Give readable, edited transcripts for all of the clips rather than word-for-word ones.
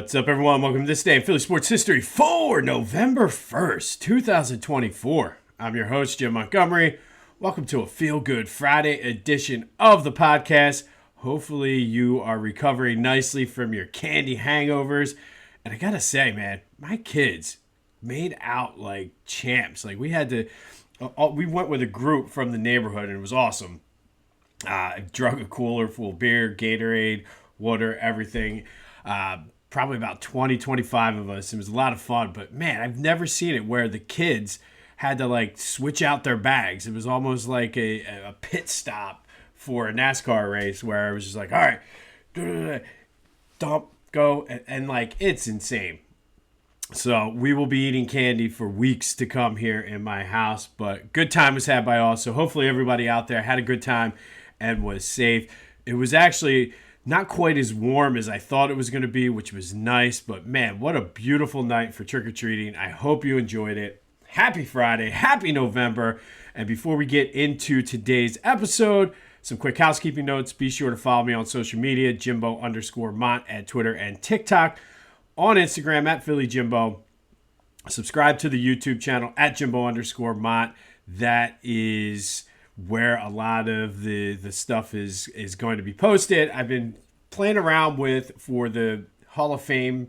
What's up, everyone? Welcome to this day in Philly sports history for November 1st, 2024. I'm your host, Jim Montgomery. Welcome to a Feel Good Friday edition of the podcast. Hopefully, you are recovering nicely from your candy hangovers. And I gotta say, man, my kids made out like champs. Like, we went with a group from the neighborhood, and it was awesome. I drug a cooler full of beer, Gatorade, water, everything. Probably about 20, 25 of us. It was a lot of fun, but man, I've never seen it where the kids had to like switch out their bags. It was almost like a pit stop for a NASCAR race where it was just like, all right, dump, go, and like, it's insane. So we will be eating candy for weeks to come here in my house, but good time was had by all. So hopefully everybody out there had a good time and was safe. It was actually not quite as warm as I thought it was going to be, which was nice. But man, what a beautiful night for trick-or-treating. I hope you enjoyed it. Happy Friday. Happy November. And before we get into today's episode, some quick housekeeping notes. Be sure to follow me on social media, Jimbo_Mont at Twitter and TikTok. On Instagram at PhillyJimbo. Subscribe to the YouTube channel at Jimbo_Mont. That is where a lot of the stuff is going to be posted. I've been playing around for the Hall of Fame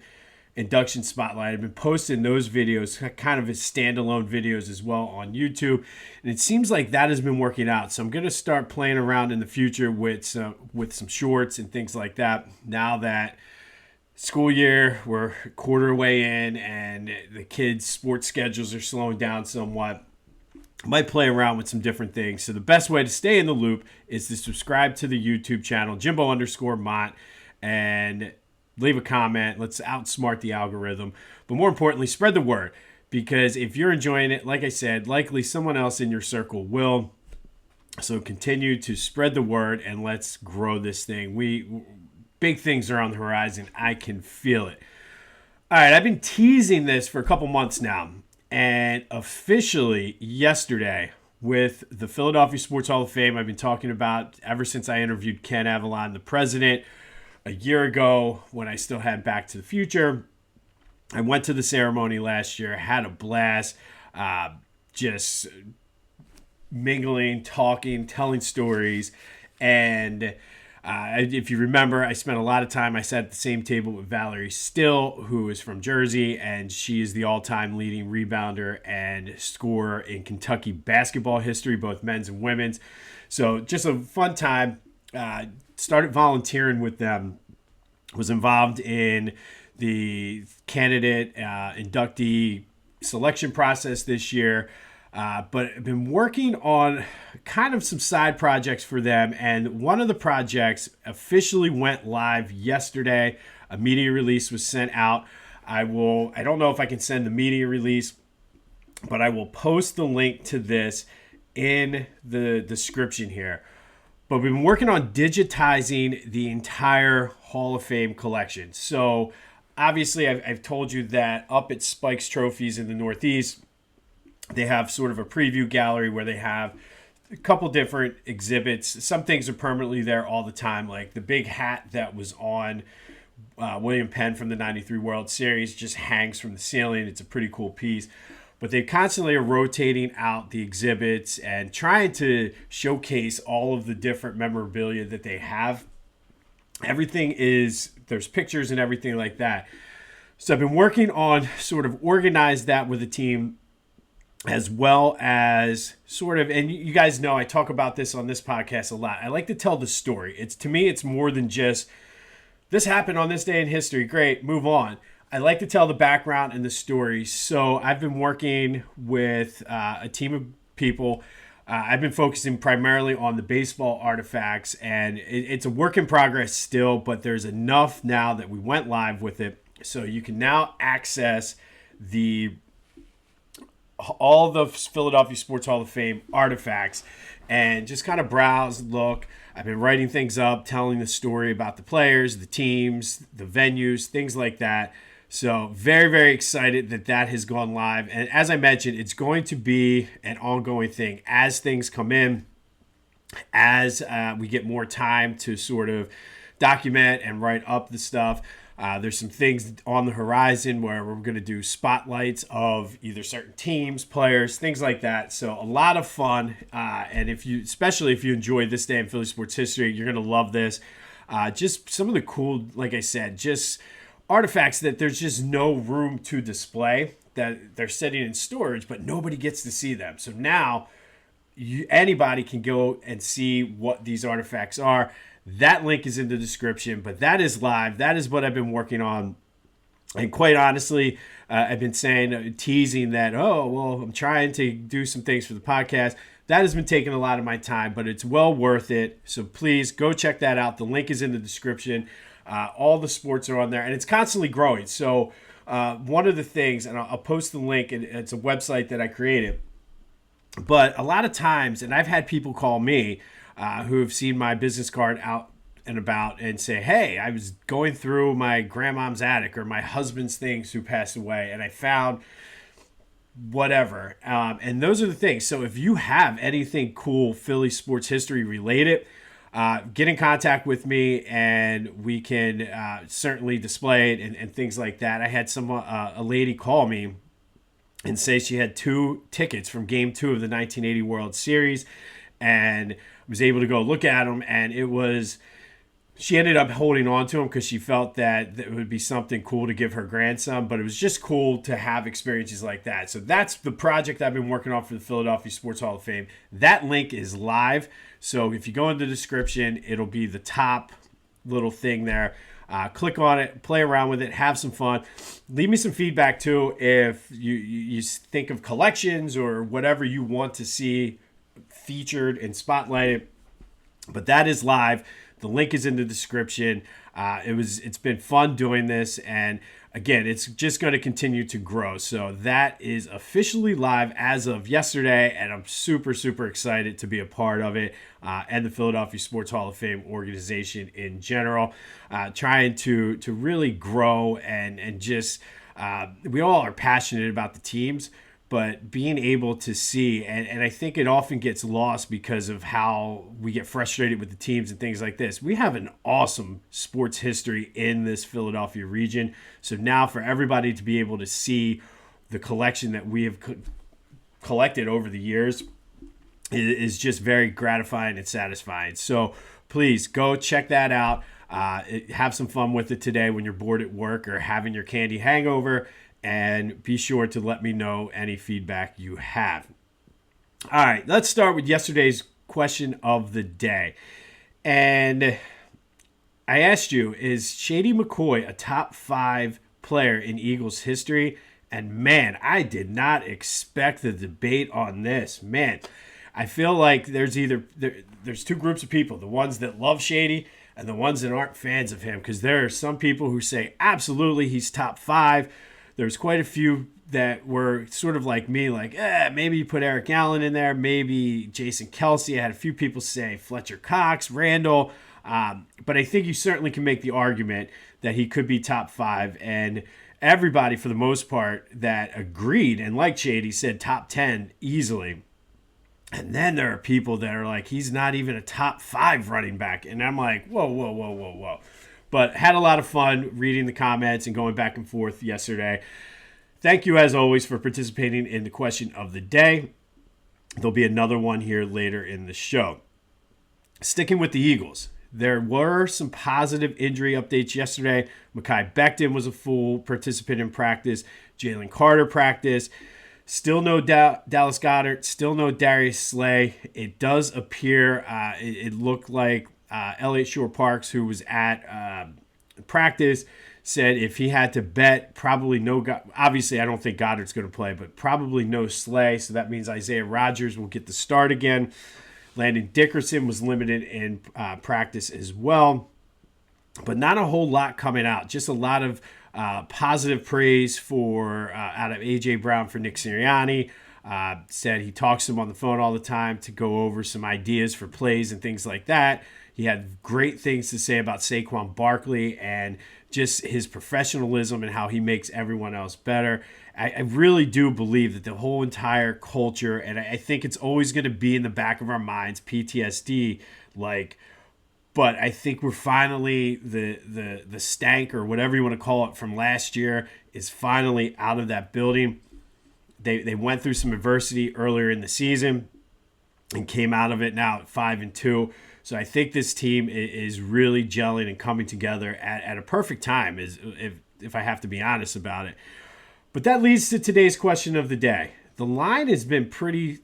induction spotlight. I've been posting those videos, kind of as standalone videos as well on YouTube. And it seems like that has been working out. So I'm going to start playing around in the future with some shorts and things like that. Now that school year, we're a quarter way in and the kids' sports schedules are slowing down somewhat. Might play around with some different things. So the best way to stay in the loop is to subscribe to the YouTube channel, Jimbo_Mont, and leave a comment. Let's outsmart the algorithm. But more importantly, spread the word. Because if you're enjoying it, like I said, likely someone else in your circle will. So continue to spread the word and let's grow this thing. Big things are on the horizon. I can feel it. All right, I've been teasing this for a couple months now. And officially yesterday with the Philadelphia Sports Hall of Fame, I've been talking about ever since I interviewed Ken Avalon, the president, a year ago when I still had Back to the Future. I went to the ceremony last year, had a blast, just mingling, talking, telling stories. And if you remember, I spent a lot of time, I sat at the same table with Valerie Still, who is from Jersey, and she is the all-time leading rebounder and scorer in Kentucky basketball history, both men's and women's. So just a fun time. Started volunteering with them, was involved in the candidate inductee selection process this year. But I've been working on kind of some side projects for them. And one of the projects officially went live yesterday. A media release was sent out. I don't know if I can send the media release, but I will post the link to this in the description here. But we've been working on digitizing the entire Hall of Fame collection. So obviously I've told you that up at Spike's Trophies in the Northeast, they have sort of a preview gallery where they have a couple different exhibits. Some things are permanently there all the time, like the big hat that was on William Penn from the 93 World Series just hangs from the ceiling. It's a pretty cool piece. But they constantly are rotating out the exhibits and trying to showcase all of the different memorabilia that they have. There's pictures and everything like that. So I've been working on sort of organize that with the team, as well as sort of, and you guys know I talk about this on this podcast a lot. I like to tell the story. To me, it's more than just, this happened on this day in history. Great, move on. I like to tell the background and the story. So I've been working with a team of people. I've been focusing primarily on the baseball artifacts, and it's a work in progress still, but there's enough now that we went live with it. So you can now access all the Philadelphia Sports Hall of Fame artifacts and just kind of browse, look. I've been writing things up, telling the story about the players, the teams, the venues, things like that. So very, very excited that has gone live. And as I mentioned, it's going to be an ongoing thing as things come in, as we get more time to sort of document and write up the stuff. There's some things on the horizon where we're going to do spotlights of either certain teams, players, things like that. So a lot of fun. And especially if you enjoy this day in Philly sports history, you're going to love this. Just some of the cool, like I said, just artifacts that there's just no room to display, that they're sitting in storage, but nobody gets to see them. So now anybody can go and see what these artifacts are. That link is in the description, but that is live. That is what I've been working on. And quite honestly, I've been teasing that, I'm trying to do some things for the podcast. That has been taking a lot of my time, but it's well worth it. So please go check that out. The link is in the description. All the sports are on there, and it's constantly growing. So one of the things, and I'll post the link, and it's a website that I created. But a lot of times, and I've had people call me who have seen my business card out and about and say, hey, I was going through my grandmom's attic or my husband's things who passed away, and I found whatever. And those are the things. So if you have anything cool Philly sports history related, get in contact with me and we can certainly display it and things like that. I had a lady call me and say she had 2 tickets from Game 2 of the 1980 World Series and was able to go look at them. And she ended up holding on to them because she felt that it would be something cool to give her grandson. But it was just cool to have experiences like that. So that's the project I've been working on for the Philadelphia Sports Hall of Fame. That link is live. So if you go in the description, it'll be the top little thing there. Click on it, play around with it, have some fun. Leave me some feedback too if you think of collections or whatever you want to see featured and spotlighted. But that is live. The link is in the description. It's been fun doing this, and again, it's just going to continue to grow. So that is officially live as of yesterday, and I'm super, super excited to be a part of it and the Philadelphia Sports Hall of Fame organization in general. Trying to really grow and just we all are passionate about the teams, but being able to see, and I think it often gets lost because of how we get frustrated with the teams and things like this. We have an awesome sports history in this Philadelphia region. So now for everybody to be able to see the collection that we have collected over the years is just very gratifying and satisfying. So please go check that out. Have some fun with it today when you're bored at work or having your candy hangover. And be sure to let me know any feedback you have. All right, let's start with yesterday's question of the day. And I asked you, is Shady McCoy a top 5 player in Eagles history? And man, I did not expect the debate on this. Man, I feel like there's 2 groups of people, the ones that love Shady and the ones that aren't fans of him, because there are some people who say absolutely he's top 5. There's quite a few that were sort of like me, like, maybe you put Eric Allen in there, maybe Jason Kelce. I had a few people say Fletcher Cox, Randall. But I think you certainly can make the argument that he could be top 5. And everybody, for the most part, that agreed and liked Shady said top 10 easily. And then there are people that are like, he's not even a top 5 running back. And I'm like, whoa. But had a lot of fun reading the comments and going back and forth yesterday. Thank you, as always, for participating in the question of the day. There'll be another one here later in the show. Sticking with the Eagles, there were some positive injury updates yesterday. Mekhi Becton was a full participant in practice. Jalen Carter practiced. Still no Dallas Goedert. Still no Darius Slay. It does appear it looked like Elliott Shore-Parks, who was at practice, said if he had to bet, probably no. Obviously, I don't think Goddard's going to play, but probably no Slay. So that means Isaiah Rodgers will get the start again. Landon Dickerson was limited in practice as well, but not a whole lot coming out. Just a lot of positive praise for out of A.J. Brown for Nick Sirianni. Said he talks to him on the phone all the time to go over some ideas for plays and things like that. He had great things to say about Saquon Barkley and just his professionalism and how he makes everyone else better. I really do believe that the whole entire culture, and I think it's always going to be in the back of our minds, PTSD, like, But I think we're finally the stank or whatever you want to call it from last year is finally out of that building. They went through some adversity earlier in the season and came out of it now at 5-2. So I think this team is really gelling and coming together at a perfect time, if I have to be honest about it. But that leads to today's question of the day. The line has been pretty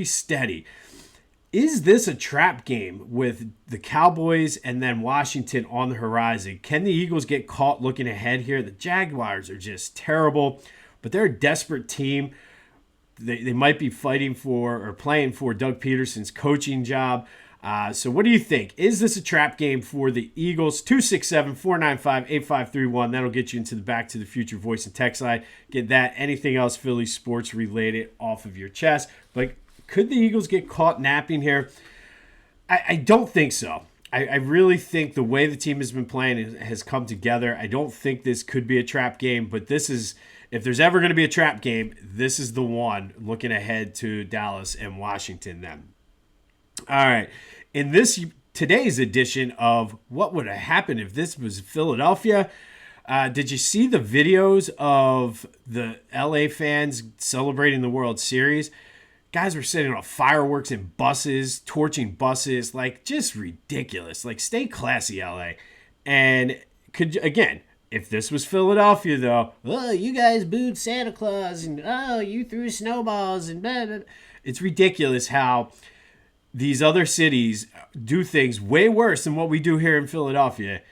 steady. Is this a trap game with the Cowboys and then Washington on the horizon? Can the Eagles get caught looking ahead here? The Jaguars are just terrible, but they're a desperate team. They might be fighting for or playing for Doug Peterson's coaching job. So what do you think? Is this a trap game for the Eagles? 267-495-8531. That'll get you into the Back to the Future voice and text line. Get that, anything else Philly sports related off of your chest. But could the Eagles get caught napping here? I don't think so. I really think the way the team has been playing has come together. I don't think this could be a trap game, but this is, if there's ever going to be a trap game, this is the one, looking ahead to Dallas and Washington then. All right. In today's edition of What Would Have Happened If This Was Philadelphia, did you see the videos of the LA fans celebrating the World Series? Guys were setting off fireworks in buses, torching buses, like just ridiculous. Like, stay classy, LA. And again, if this was Philadelphia, though, oh, you guys booed Santa Claus, and oh, you threw snowballs, and blah, blah, blah. It's ridiculous how these other cities do things way worse than what we do here in Philadelphia,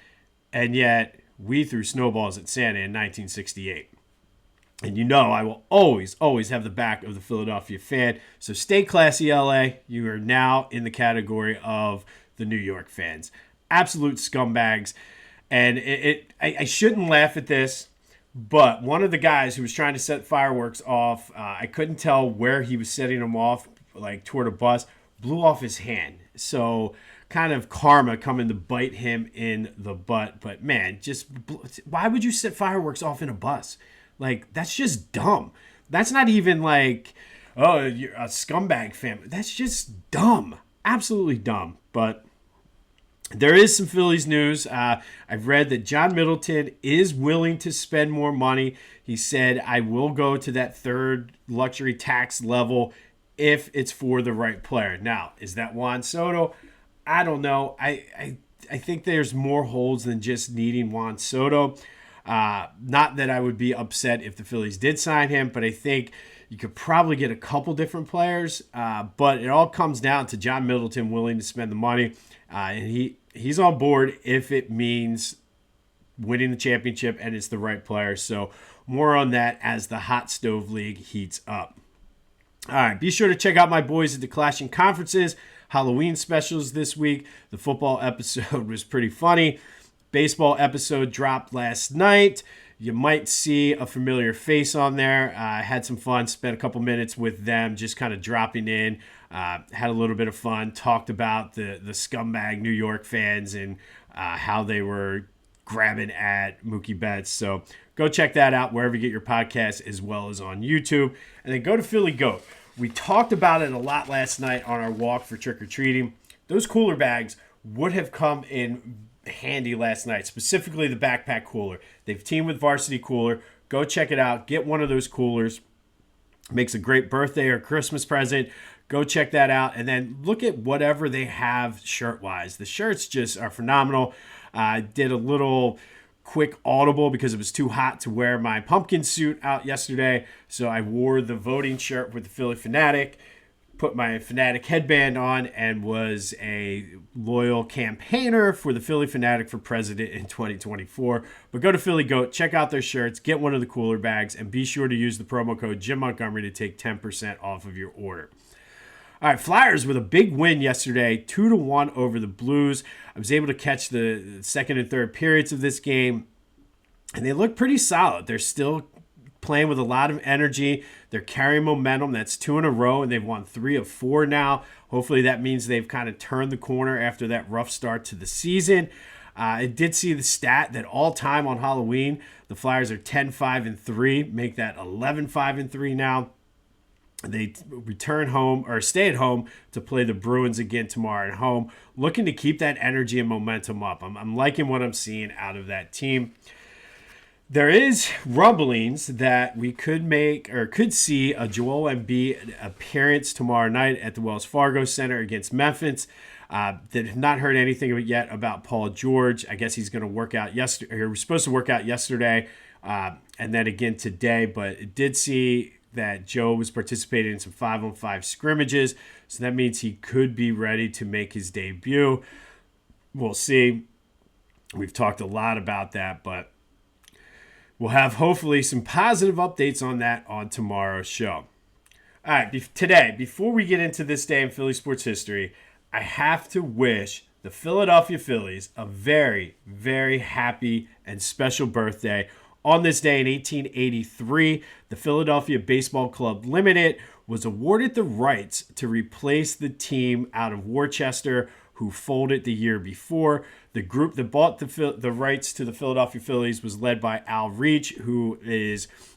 and yet we threw snowballs at Santa in 1968. And you know I will always have the back of the Philadelphia fan. So stay classy, LA. You are now in the category of the New York fans. Absolute scumbags. And I shouldn't laugh at this, but one of the guys who was trying to set fireworks off, I couldn't tell where he was setting them off, like toward a bus, blew off his hand. So kind of karma coming to bite him in the butt. But man, why would you set fireworks off in a bus? Like, that's just dumb. That's not even like, oh, you're a scumbag family. That's just dumb. Absolutely dumb. But there is some Phillies news. I've read that John Middleton is willing to spend more money. He said, I will go to that third luxury tax level if it's for the right player. Now, is that Juan Soto? I don't know. I think there's more holes than just needing Juan Soto. Not that I would be upset if the Phillies did sign him, but I think you could probably get a couple different players. But it all comes down to John Middleton willing to spend the money. And he's on board if it means winning the championship and it's the right player. So more on that as the Hot Stove League heats up. All right, be sure to check out my boys at the Clashing Conferences Halloween specials this week. The football episode was pretty funny. Baseball episode dropped last night. You might see a familiar face on there. I had some fun, spent a couple minutes with them, just kind of dropping in. Had a little bit of fun, talked about the scumbag New York fans and how they were grabbing at Mookie Betts. So go check that out wherever you get your podcasts, as well as on YouTube. And then go to Philly Goat. We talked about it a lot last night on our walk for trick-or-treating. Those cooler bags would have come in handy last night, specifically the backpack cooler. They've teamed with Varsity Cooler. Go check it out. Get one of those coolers. Makes a great birthday or Christmas present. Go check that out. And then look at whatever they have shirt-wise. The shirts just are phenomenal. I did a little quick audible because it was too hot to wear my pumpkin suit out yesterday. So I wore the voting shirt with the Philly Fanatic, put my Fanatic headband on, and was a loyal campaigner for the Philly Fanatic for president in 2024. But go to Philly Goat, check out their shirts, get one of the cooler bags, and be sure to use the promo code Jim Montgomery to take 10% off of your order. All right, Flyers with a big win yesterday, 2-1 over the Blues. I was able to catch the second and third periods of this game, and they look pretty solid. They're still playing with a lot of energy. They're carrying momentum. That's 2 in a row, and they've won 3 of 4 now. Hopefully that means they've kind of turned the corner after that rough start to the season. I did see the stat that all time on Halloween, the Flyers are 10-5-3, make that 11-5-3 now. They return home or stay at home to play the Bruins again tomorrow at home, looking to keep that energy and momentum up. I'm liking what I'm seeing out of that team. There is rumblings that we could see a Joel Embiid appearance tomorrow night at the Wells Fargo Center against Memphis. That have not heard anything yet about Paul George. I guess he's going to work out yesterday. He was supposed to work out yesterday, and then again today. But it did see that Joe was participating in some 5-on-5 scrimmages, so that means he could be ready to make his debut. We'll see. We've talked a lot about that, but we'll have hopefully some positive updates on that on tomorrow's show. All right, today, before we get into this day in Philly sports history, I have to wish the Philadelphia Phillies a very, very happy and special birthday. On this day in 1883, the Philadelphia Baseball Club Limited was awarded the rights to replace the team out of Worcester who folded the year before. The group that bought the rights to the Philadelphia Phillies was led by Al Reach,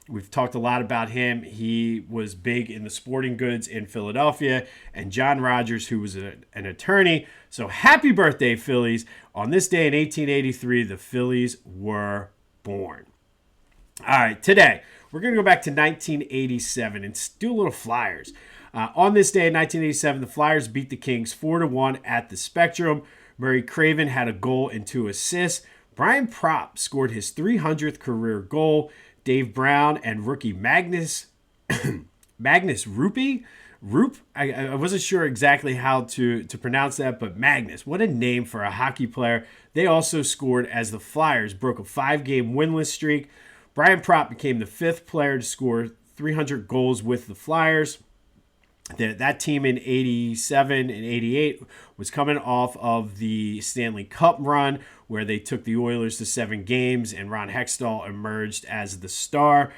we've talked a lot about him. He was big in the sporting goods in Philadelphia, and John Rogers, who was an attorney. So happy birthday, Phillies. On this day in 1883, the Phillies were born. All right, today, we're going to go back to 1987 and do a little Flyers. On this day in 1987, the Flyers beat the Kings 4-1 at the Spectrum. Murray Craven had a goal and 2 assists. Brian Propp scored his 300th career goal. Dave Brown and rookie Magnus Roop. I wasn't sure exactly how to pronounce that, but Magnus, what a name for a hockey player. They also scored as the Flyers broke a 5-game winless streak. Brian Propp became the 5th player to score 300 goals with the Flyers. That team in 87 and 88 was coming off of the Stanley Cup run where they took the Oilers to 7 games and Ron Hextall emerged as the star.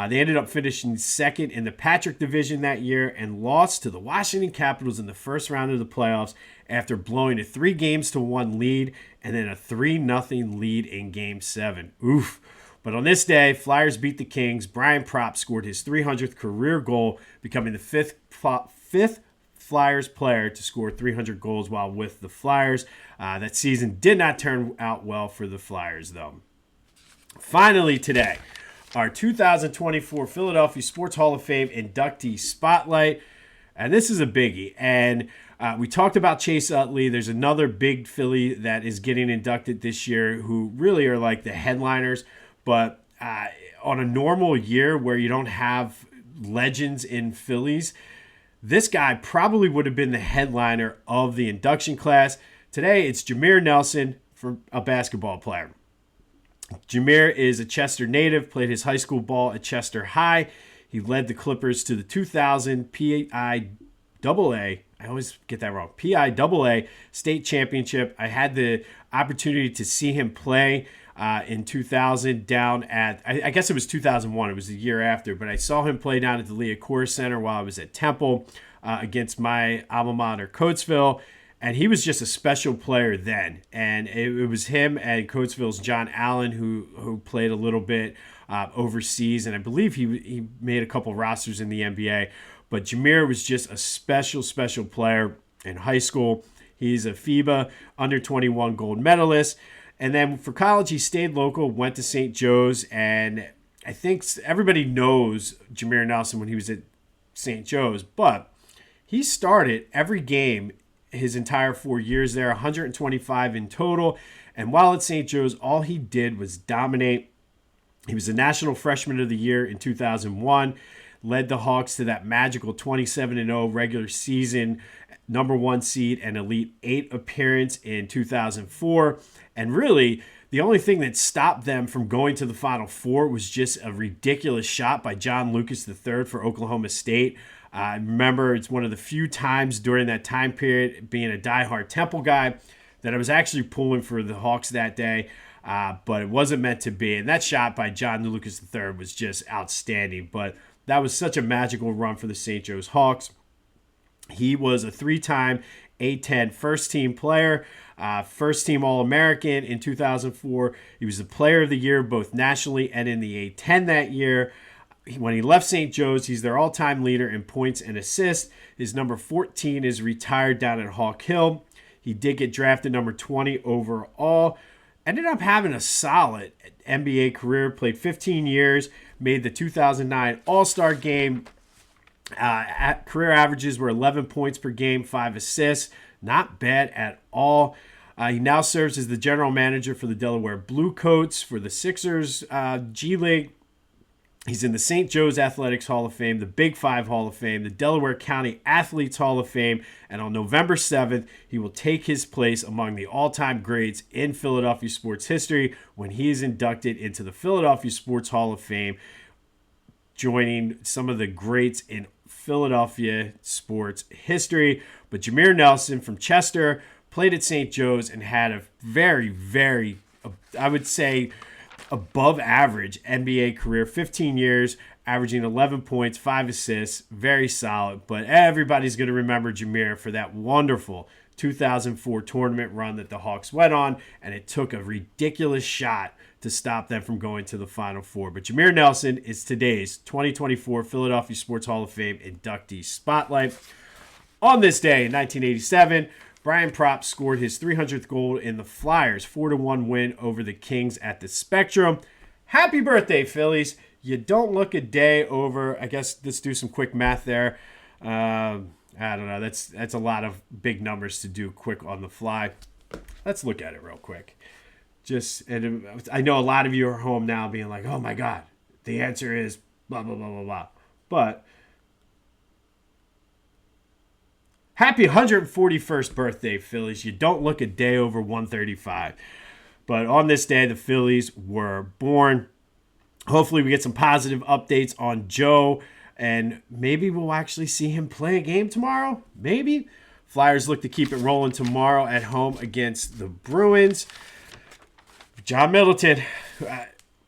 They ended up finishing second in the Patrick Division that year and lost to the Washington Capitals in the first round of the playoffs after blowing a 3-1 lead and then a 3-0 lead in Game 7. Oof. But on this day, Flyers beat the Kings. Brian Propp scored his 300th career goal, becoming the fifth Flyers player to score 300 goals while with the Flyers. That season did not turn out well for the Flyers, though. Finally today, our 2024 Philadelphia Sports Hall of Fame inductee spotlight. And this is a biggie. And we talked about Chase Utley. There's another big Philly that is getting inducted this year who really are like the headliners. But on a normal year where you don't have legends in Phillies, this guy probably would have been the headliner of the induction class. Today, it's Jameer Nelson, for a basketball player. Jameer is a Chester native, played his high school ball at Chester High. He led the Clippers to the 2000 PIAA. I always get that wrong. PIAA state championship. I had the opportunity to see him play in 2000 down at, I guess it was 2001. It was the year after, but I saw him play down at the Liacouras Center while I was at Temple against my alma mater, Coatesville. And he was just a special player then. And it was him and Coatesville's John Allen who played a little bit overseas. And I believe he made a couple rosters in the NBA. But Jameer was just a special, special player in high school. He's a FIBA under-21 gold medalist. And then for college, he stayed local, went to St. Joe's. And I think everybody knows Jameer Nelson when he was at St. Joe's. But he started every game his entire 4 years there, 125 in total. And while at St. Joe's, all he did was dominate. He was the National Freshman of the Year in 2001, led the Hawks to that magical 27-0 regular season, number 1 seed and Elite 8 appearance in 2004. And really, the only thing that stopped them from going to the Final Four was just a ridiculous shot by John Lucas III for Oklahoma State. I remember it's one of the few times during that time period, being a diehard Temple guy, that I was actually pulling for the Hawks that day, but it wasn't meant to be. And that shot by John Lucas III was just outstanding. But that was such a magical run for the St. Joe's Hawks. He was a 3-time A-10 first-team player, first-team All-American in 2004. He was the Player of the Year both nationally and in the A-10 that year. when he left St. Joe's, he's their all-time leader in points and assists. His number 14 is retired down at Hawk Hill. He did get drafted number 20 overall. Ended up having a solid NBA career, played 15 years, made the 2009 All-Star game. Career averages were 11 points per game, 5 assists. Not bad at all. He now serves as the general manager for the Delaware Bluecoats for the Sixers G League. He's in the St. Joe's Athletics Hall of Fame, the Big Five Hall of Fame, the Delaware County Athletes Hall of Fame, and on November 7th, he will take his place among the all-time greats in Philadelphia sports history when he is inducted into the Philadelphia Sports Hall of Fame, joining some of the greats in Philadelphia sports history. But Jameer Nelson from Chester played at St. Joe's and had a very, very, I would say, above average NBA career, 15 years, averaging 11 points, 5 assists, very solid. But everybody's going to remember Jameer for that wonderful 2004 tournament run that the Hawks went on, and it took a ridiculous shot to stop them from going to the Final Four. But Jameer Nelson is today's 2024 Philadelphia Sports Hall of Fame inductee spotlight. On this day in 1987, Brian Propp scored his 300th goal in the Flyers' 4-1 win over the Kings at the Spectrum. Happy birthday, Phillies. You don't look a day over. I guess let's do some quick math there. I don't know. That's a lot of big numbers to do quick on the fly. Let's look at it real quick. I know a lot of you are home now being like, oh my God, the answer is blah, blah, blah, blah, blah. But happy 141st birthday, Phillies. You don't look a day over 135. But on this day, the Phillies were born. Hopefully we get some positive updates on Joe, and maybe we'll actually see him play a game tomorrow. Maybe. Flyers look to keep it rolling tomorrow at home against the Bruins. John Middleton,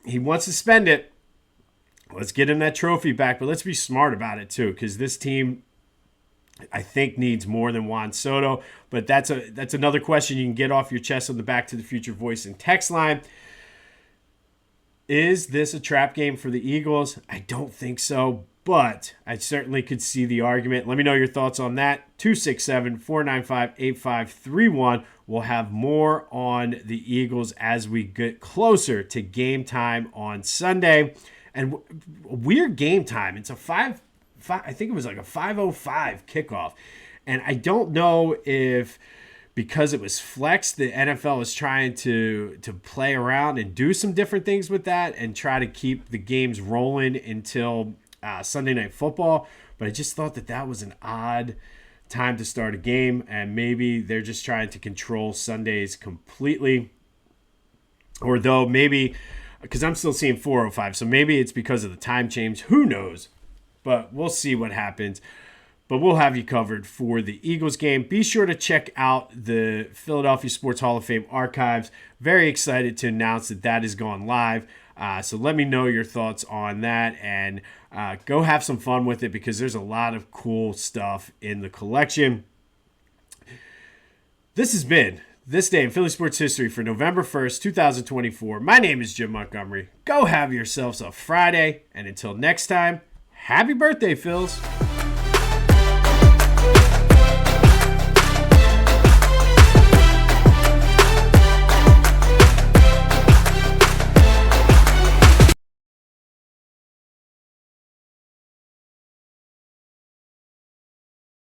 he wants to spend it. Let's get him that trophy back, but let's be smart about it too, because this team, I think, needs more than Juan Soto, but that's another question you can get off your chest on the Back to the Future voice and text line. Is this a trap game for the Eagles? I don't think so, but I certainly could see the argument. Let me know your thoughts on that. 267-495-8531. We'll have more on the Eagles as we get closer to game time on Sunday. And weird game time. It's a I think it was like a 5:05 kickoff. And I don't know if because it was flexed, the NFL is trying to play around and do some different things with that and try to keep the games rolling until Sunday Night Football. But I just thought that was an odd time to start a game, and maybe they're just trying to control Sundays completely. Or though maybe, because I'm still seeing 4:05, so maybe it's because of the time change. Who knows? But we'll see what happens. But we'll have you covered for the Eagles game. Be sure to check out the Philadelphia Sports Hall of Fame archives. Very excited to announce that has gone live. So let me know your thoughts on that, and go have some fun with it because there's a lot of cool stuff in the collection. This has been This Day in Philly Sports History for November 1st, 2024. My name is Jim Montgomery. Go have yourselves a Friday, and until next time, happy birthday, Phils.